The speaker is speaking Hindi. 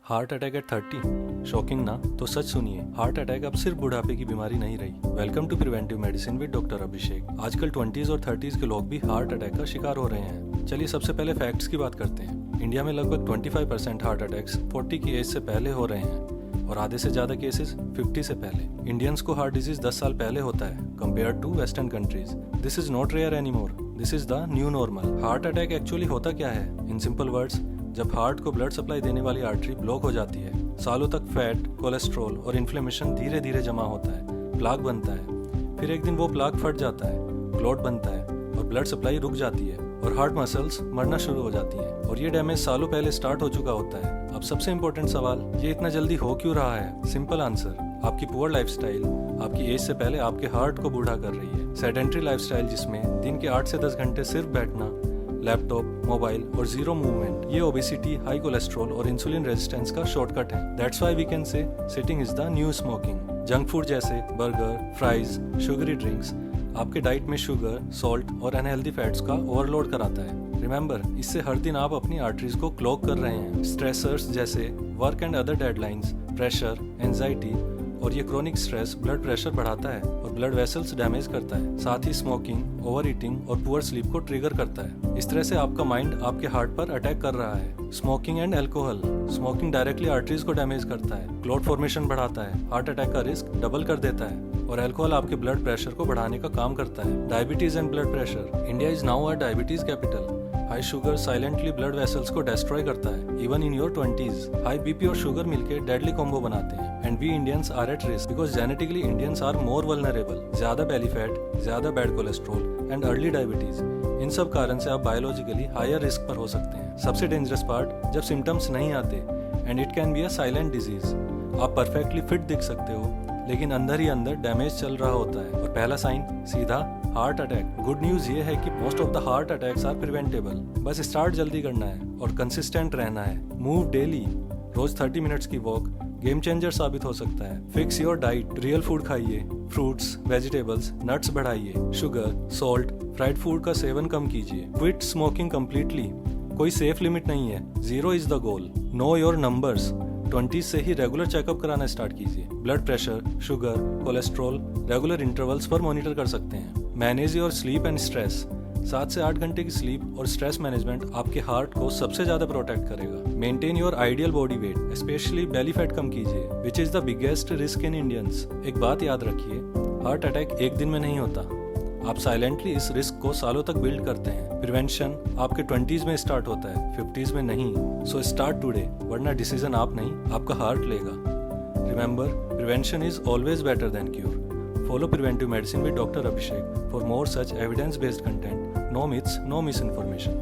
हार्ट अटैक एट 30 शॉकिंग ना? तो सच सुनिए, हार्ट अटैक अब सिर्फ बुढ़ापे की बीमारी नहीं रही। Welcome to preventive medicine with doctor Abhishek. आजकल 20s और 30s के लोग भी हार्ट अटैक का शिकार हो रहे हैं। चलिए सबसे पहले फैक्ट्स की बात करते हैं। इंडिया में लगभग 25% हार्ट अटैक्स 40 की एज से पहले हो रहे हैं और आधे से ज़्यादा केसेस 50 से पहले। इंडियंस को हार्ट डिजीज 10 साल पहले होता है compare to western countries. This is not rare anymore, this is the new normal. Heart attack actually होता क्या है? इन सिंपल वर्ड्स, जब हार्ट को ब्लड सप्लाई देने वाली आर्टरी ब्लॉक हो जाती है, सालों तक फैट, कोलेस्ट्रॉल और इन्फ्लेमेशन धीरे धीरे जमा होता है, प्लाक बनता है। फिर एक दिन वो प्लाक फट जाता है, क्लॉट बनता है और ब्लड सप्लाई रुक जाती है और हार्ट मसल्स मरना शुरू हो जाती हैं। और ये डैमेज सालों पहले स्टार्ट हो चुका होता है। अब सबसे इम्पोर्टेंट सवाल, ये इतना जल्दी हो क्यों रहा है? सिंपल आंसर, आपकी पुअर लाइफस्टाइल आपकी एज से पहले आपके हार्ट को बूढ़ा कर रही है। सेडेंट्री लाइफस्टाइल, जिसमें दिन के 8 से 10 घंटे सिर्फ बैठना, लैपटॉप, मोबाइल और जीरो मूवमेंट, ये ओबेसिटी, हाई कोलेस्ट्रॉल और इंसुलिन रेजिस्टेंस का शॉर्टकट है। That's why we can say sitting is the new smoking. Junk food जैसे बर्गर, फ्राइज, शुगरी ड्रिंक्स आपके डाइट में शुगर, सॉल्ट और अनहेल्दी फैट्स का ओवरलोड कराता है। रिमेंबर, इससे हर दिन आप अपनी आर्टरीज को क्लॉग कर रहे हैं। स्ट्रेसर्स जैसे work and other deadlines, pressure, anxiety और ये क्रोनिक स्ट्रेस ब्लड प्रेशर बढ़ाता है और ब्लड वेसल्स डैमेज करता है। साथ ही स्मोकिंग, ओवर ईटिंग और पुअर स्लीप को ट्रिगर करता है। इस तरह से आपका माइंड आपके हार्ट पर अटैक कर रहा है। Smoking and alcohol, smoking directly arteries को डैमेज करता है, क्लॉट फॉर्मेशन बढ़ाता है, हार्ट अटैक का रिस्क डबल कर देता है। और अल्कोहल आपके ब्लड प्रेशर को बढ़ाने का काम करता है। Diabetes and blood pressure, India is now a diabetes capital. High sugar silently blood vessels को डिस्ट्रॉय करता है even in your 20s। High BP और शुगर मिलके डेडली कॉम्बो बनाते हैं। And we Indians are at risk because genetically Indians are more vulnerable. ज्यादा बेली फैट, ज्यादा bad cholesterol and early diabetes, इन सब कारण से आप बायोलॉजिकली हायर रिस्क पर हो सकते हैं। सबसे डेंजरस पार्ट, जब सिम्टम्स नहीं आते and it can be a silent disease. आप परफेक्टली फिट दिख सकते हो लेकिन अंदर ही अंदर डैमेज चल रहा होता है। और पहला साइन सीधा हार्ट अटैक। गुड न्यूज ये है कि most of the heart attacks are preventable. बस स्टार्ट जल्दी करना है और कंसिस्टेंट रहना है। मूव डेली, रोज 30 मिनट्स की वॉक गेम चेंजर साबित हो सकता है। Fix your diet, real food खाइए, फ्रूट्स, वेजिटेबल्स, नट्स बढ़ाइए, शुगर, सॉल्ट, फ्राइड फूड का सेवन कम कीजिए। Quit smoking completely. कोई सेफ लिमिट नहीं है, 0 is the goal. Know your numbers, 20s से ही रेगुलर चेकअप कराना स्टार्ट कीजिए। Blood pressure, sugar, cholesterol regular intervals पर मॉनिटर कर सकते हैं। Manage your sleep and stress, 7 से 8 घंटे की स्लीप और स्ट्रेस मैनेजमेंट आपके हार्ट को सबसे ज्यादा प्रोटेक्ट करेगा। Maintain your ideal body weight, specially belly fat कम कीजिए, which is the biggest risk in Indians. एक बात याद रखिए, हार्ट अटैक एक दिन में नहीं होता। आप साइलेंटली इस रिस्क को सालों तक बिल्ड करते हैं। प्रिवेंशन आपके 20s में स्टार्ट होता है, 50s में नहीं। सो स्टार्ट टुडे, वरना डिसीजन आप नहीं, आपका हार्ट लेगा। Remember, prevention is always better than cure. Follow preventive medicine with Dr. Abhishek for more such evidence-based content. No myths, no misinformation.